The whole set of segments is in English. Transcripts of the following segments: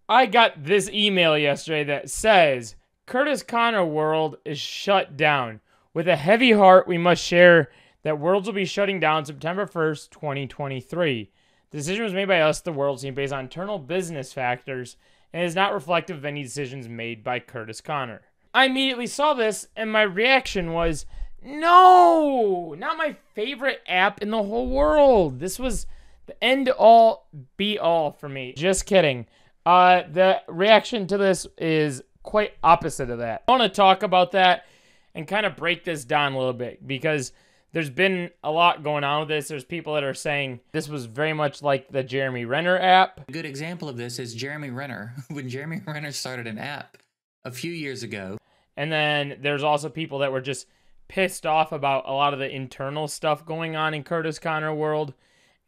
I got this email yesterday that says, Kurtis Connor World is shut down. With a heavy heart, we must share that Worlds will be shutting down September 1st, 2023. The decision was made by us, the Worlds team, based on internal business factors, and is not reflective of any decisions made by Kurtis Connor. I immediately saw this, and my reaction was, no! Not my favorite app in the whole world. This was the end-all, be-all for me. Just kidding. The reaction to this is quite opposite of that. I want to talk about that and kind of break this down a little bit because there's been a lot going on with this. There's people that are saying this was very much like the Jeremy Renner app. A good example of this is Jeremy Renner. When Jeremy Renner started an app a few years ago. And then there's also people that were just pissed off about a lot of the internal stuff going on in Kurtis Connor World.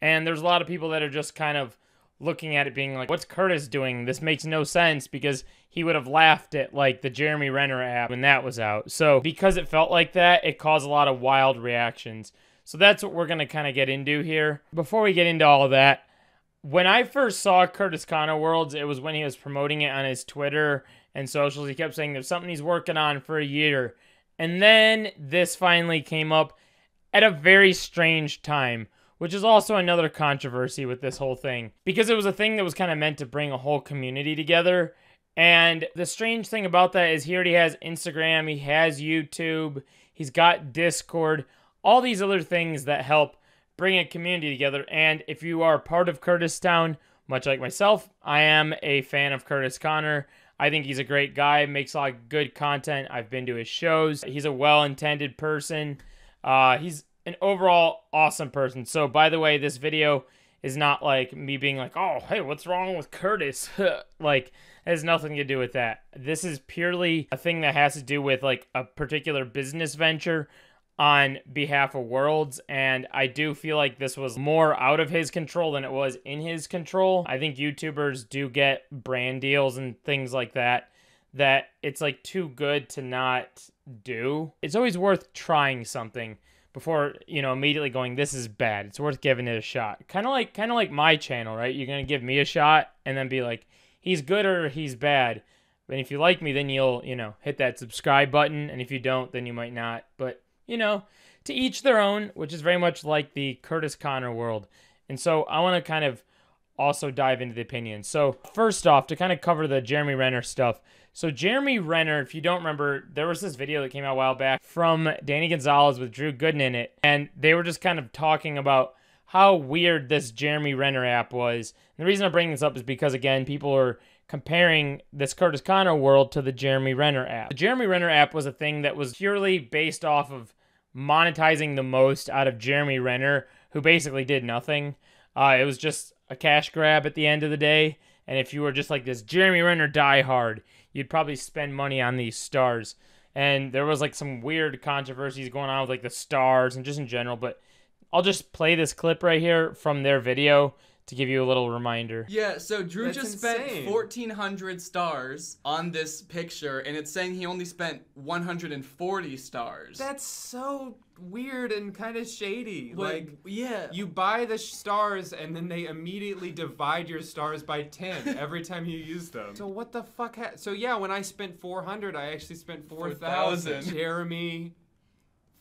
And there's a lot of people that are just kind of looking at it being like, what's Kurtis doing? This makes no sense, because he would have laughed at like the Jeremy Renner app when that was out. So because it felt like that, it caused a lot of wild reactions. So that's what we're going to kind of get into here. Before we get into all of that, when I first saw Kurtis Connor Worlds, it was when he was promoting it on his Twitter and socials. He kept saying there's something he's working on for a year. And then this finally came up at a very strange time, which is also another controversy with this whole thing, because it was a thing that was kind of meant to bring a whole community together. And the strange thing about that is he already has Instagram, he has YouTube, he's got Discord, all these other things that help bring a community together. And if you are part of Kurtis Town, much like myself, I am a fan of Kurtis Connor. I think he's a great guy, makes a lot of good content. I've been to his shows. He's a well-intended person. He's an overall awesome person. So, by the way, this video is not like me being like, oh, hey, what's wrong with Kurtis? Like, it has nothing to do with that. This is purely a thing that has to do with like a particular business venture on behalf of Worlds, and I do feel like this was more out of his control than it was in his control. I think YouTubers do get brand deals and things like that it's like too good to not do. It's always worth trying something before, you know, immediately going, this is bad. It's worth giving it a shot. Kind of like my channel, right? You're going to give me a shot and then be like, he's good or he's bad. And if you like me, then you'll, you know, hit that subscribe button. And if you don't, then you might not. But, you know, to each their own, which is very much like the Kurtis Connor World. And so I want to kind of also dive into the opinions. So first off, to kind of cover the Jeremy Renner stuff. So Jeremy Renner, if you don't remember, there was this video that came out a while back from Danny Gonzalez with Drew Gooden in it. And they were just kind of talking about how weird this Jeremy Renner app was. And the reason I'm bringing this up is because, again, people are comparing this Kurtis Connor World to the Jeremy Renner app. The Jeremy Renner app was a thing that was purely based off of monetizing the most out of Jeremy Renner, who basically did nothing. It was just a cash grab at the end of the day. And if you were just like this Jeremy Renner diehard, you'd probably spend money on these stars. And there was like some weird controversies going on with like the stars and just in general. But I'll just play this clip right here from their video to give you a little reminder. Yeah, so Drew That's just insane. spent 1,400 stars on this picture, and it's saying he only spent 140 stars. That's so weird and kind of shady. Like, yeah. you buy the stars and then they immediately divide your stars by 10 every time you use them. So what the fuck? So yeah, when I spent 400, I actually spent 4,000. 4,000. Jeremy,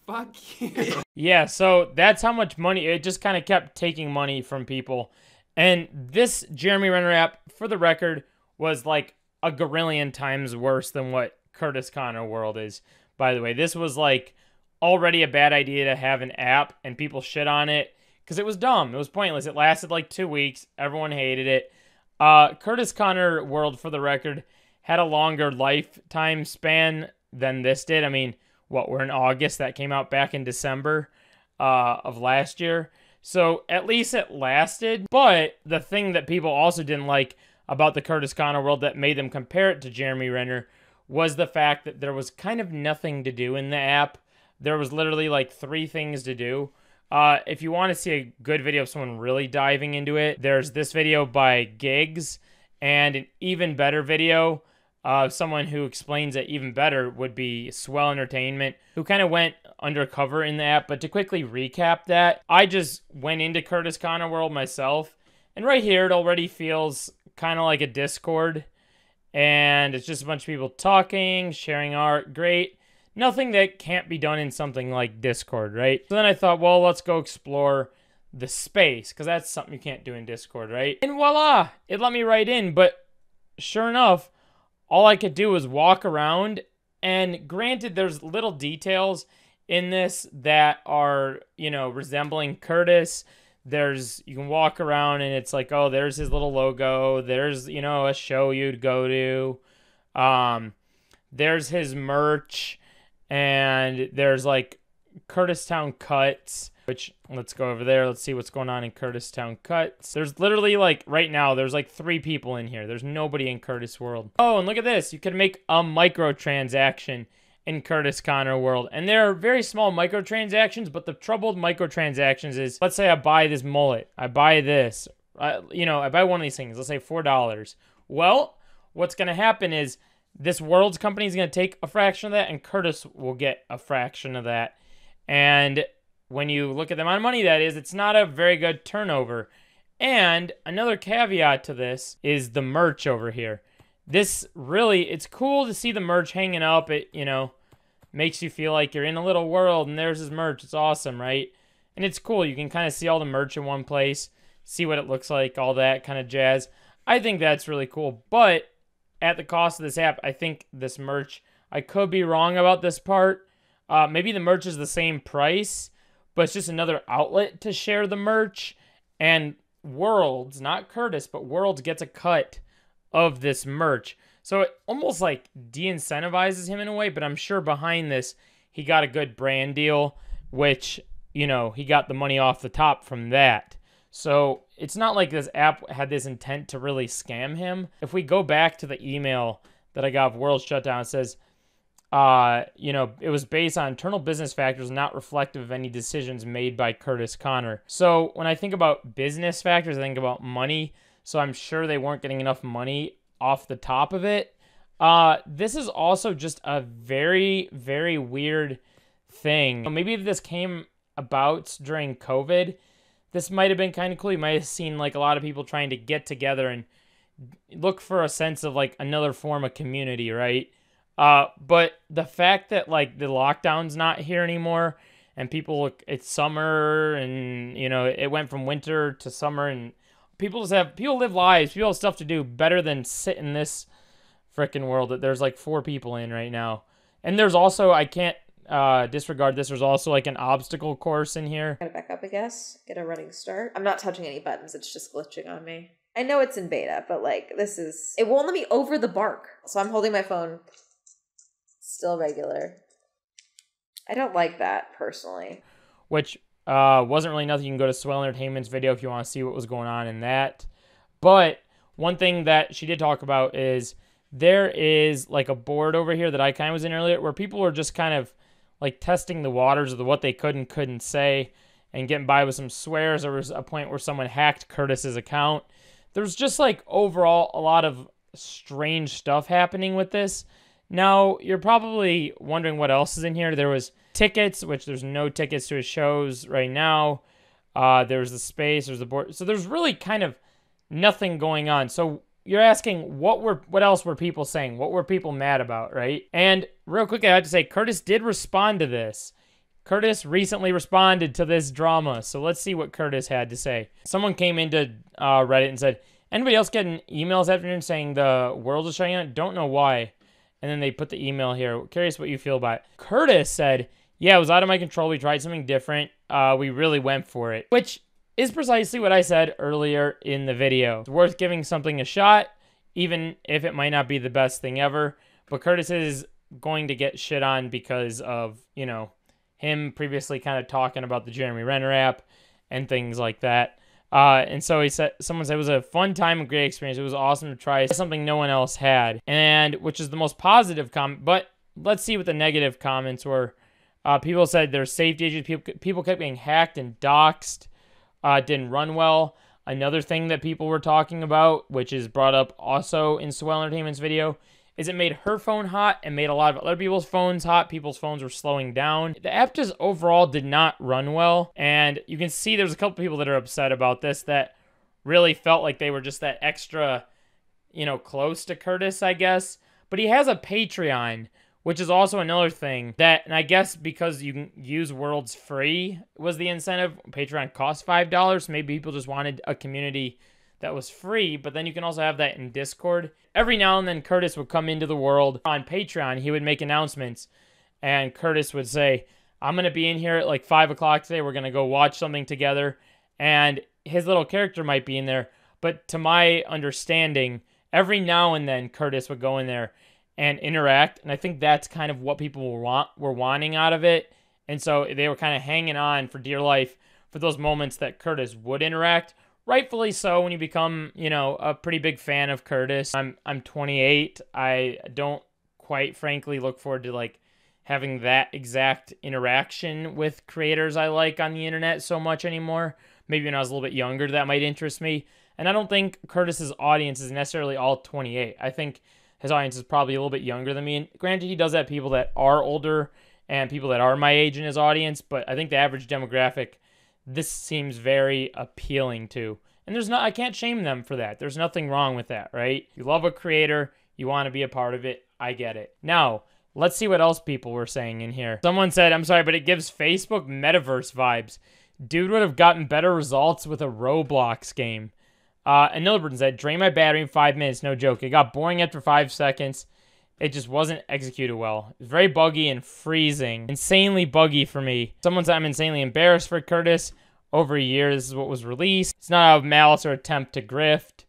fuck you. Yeah, so that's how much money, it just kind of kept taking money from people. And this Jeremy Renner app, for the record, was like a gorillion times worse than what Kurtis Connor World is, by the way. This was like already a bad idea to have an app, and people shit on it because it was dumb. It was pointless. It lasted like 2 weeks. Everyone hated it. Kurtis Connor World, for the record, had a longer lifetime span than this did. I mean, what, we're in August. That came out back in December of last year. So at least it lasted. But the thing that people also didn't like about the Kurtis Connor World that made them compare it to Jeremy Renner was the fact that there was kind of nothing to do in the app. There was literally like 3 things to do. If you want to see a good video of someone really diving into it, there's this video by Gigs, and an even better video of someone who explains it even better would be Swell Entertainment, who kind of went undercover in the app. But to quickly recap that, I just went into Kurtis Connor World myself, and right here it already feels kind of like a Discord, and it's just a bunch of people talking, sharing art. Great. Nothing that can't be done in something like Discord, right? So then I thought, well, let's go explore the space, because that's something you can't do in Discord, right? And voila, it let me right in. But sure enough, all I could do was walk around, and granted, there's little details in this that are, you know, resembling Kurtis. You can walk around and it's like, oh, there's his little logo. There's, you know, a show you'd go to. There's his merch, and there's like Kurtistown cuts, which let's go over there. Let's see what's going on in Kurtistown cuts. There's literally like right now, there's like 3 people in here. There's nobody in Kurtis world. Oh, and look at this. You can make a microtransaction in Kurtis Connor world. And there are very small microtransactions, but the trouble with microtransactions is, let's say I buy this mullet. I buy this. You know, I buy one of these things. Let's say $4. Well, what's going to happen is this world's company is going to take a fraction of that, and Kurtis will get a fraction of that. And when you look at the amount of money that is, it's not a very good turnover. And another caveat to this is the merch over here. This really, it's cool to see the merch hanging up. It, you know, makes you feel like you're in a little world, and there's his merch. It's awesome, right? And it's cool. You can kind of see all the merch in one place, see what it looks like, all that kind of jazz. I think that's really cool. But at the cost of this app, I think this merch, I could be wrong about this part. Maybe the merch is the same price, but it's just another outlet to share the merch. And Worlds, not Kurtis, but Worlds gets a cut of this merch. So it almost like de-incentivizes him in a way, but I'm sure behind this, he got a good brand deal, which, you know, he got the money off the top from that. So it's not like this app had this intent to really scam him. If we go back to the email that I got of World Shutdown, it says, you know, it was based on internal business factors, not reflective of any decisions made by Kurtis Connor. So when I think about business factors, I think about money. So I'm sure they weren't getting enough money off the top of it. This is also just a very, very weird thing. Maybe if this came about during COVID, this might have been kind of cool. You might have seen like a lot of people trying to get together and look for a sense of like another form of community, right? But the fact that like the lockdown's not here anymore, and people look, it's summer, and you know, it went from winter to summer, and people live lives, people have stuff to do better than sit in this frickin' world that there's like 4 people in right now. And there's also, I can't disregard this, there's also like an obstacle course in here. Gotta back up, I guess. Get a running start. I'm not touching any buttons, it's just glitching on me. I know it's in beta, but like it won't let me over the bark. So I'm holding my phone still regular. I don't like that personally. Which wasn't really nothing. You can go to Swell Entertainment's video if you want to see what was going on in that. But one thing that she did talk about is there is like a board over here that I kind of was in earlier where people were just kind of like testing the waters of what they could and couldn't say and getting by with some swears. There was a point where someone hacked Kurtis's account. There's just like overall a lot of strange stuff happening with this. Now, you're probably wondering what else is in here. There was tickets, which there's no tickets to his shows right now. There's the space, there's the board. So there's really kind of nothing going on. So you're asking, what else were people saying? What were people mad about, right? And real quick, I have to say, Kurtis did respond to this. Kurtis recently responded to this drama. So let's see what Kurtis had to say. Someone came into Reddit and said, anybody else getting emails this afternoon saying the world is shutting down? Don't know why. And then they put the email here. Curious what you feel about it. Kurtis said, yeah, it was out of my control. We tried something different. We really went for it. Which is precisely what I said earlier in the video. It's worth giving something a shot, even if it might not be the best thing ever. But Kurtis is going to get shit on because of, you know, him previously kind of talking about the Jeremy Renner app and things like that. And so someone said it was a fun time and great experience. It was awesome to try something no one else had, and which is the most positive comment. But let's see what the negative comments were. People said there's safety issues. People kept getting hacked and doxxed. Didn't run well. Another thing that people were talking about, which is brought up also in Swell Entertainment's video, is it made her phone hot and made a lot of other people's phones hot. People's phones were slowing down. The app just overall did not run well. And you can see there's a couple people that are upset about this that really felt like they were just that extra you know, close to Kurtis, I guess. But he has a Patreon, which is also another thing that, and I guess because you can use worlds free was the incentive. Patreon costs $5, so maybe people just wanted a community that was free, but then you can also have that in Discord. Every now and then Kurtis would come into the world on Patreon. He would make announcements, and Kurtis would say, I'm going to be in here at like 5 o'clock today. We're going to go watch something together. And his little character might be in there. But to my understanding, every now and then Kurtis would go in there and interact. And I think that's kind of what people were wanting out of it. And so they were kind of hanging on for dear life for those moments that Kurtis would interact. Rightfully so when you become, you know, a pretty big fan of Kurtis. I'm 28. I don't quite frankly look forward to like having that exact interaction with creators I like on the internet so much anymore. Maybe when I was a little bit younger, that might interest me. And I don't think Kurtis's audience is necessarily all 28. I think his audience is probably a little bit younger than me. And granted, he does have people that are older and people that are my age in his audience, but I think the average demographic, this seems very appealing to. And I can't shame them for that. There's nothing wrong with that, right? You love a creator, you want to be a part of it, I get it. Now, let's see what else people were saying in here. Someone said, I'm sorry, but it gives Facebook metaverse vibes. Dude would have gotten better results with a Roblox game. Another person said, drain my battery in 5 minutes, no joke. It got boring after 5 seconds. It just wasn't executed well. It was very buggy and freezing. Insanely buggy for me. Someone said, I'm insanely embarrassed for Kurtis. Over a year, this is what was released. It's not out of malice or attempt to grift,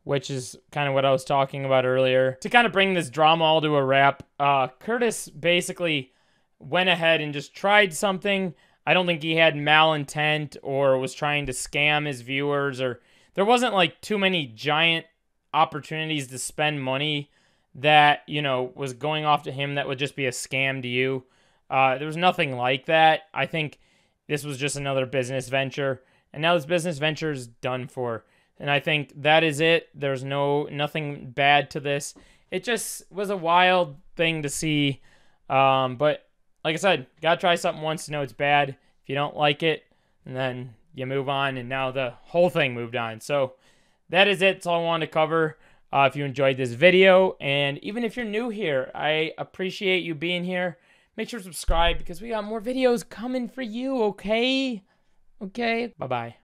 which is kind of what I was talking about earlier. To kind of bring this drama all to a wrap, Kurtis basically went ahead and just tried something. I don't think he had malintent or was trying to scam his viewers, or there wasn't like too many giant opportunities to spend money that, you know, was going off to him that would just be a scam to you. There was nothing like that. I think this was just another business venture, and now this business venture is done for. And I think that is it. There's nothing bad to this. It just was a wild thing to see. But like I said, gotta try something once to know it's bad. If you don't like it, and then you move on, and now the whole thing moved on. So that is it. That's all I wanted to cover. If you enjoyed this video, and even if you're new here, I appreciate you being here. Make sure to subscribe because we got more videos coming for you, okay? Okay, bye-bye.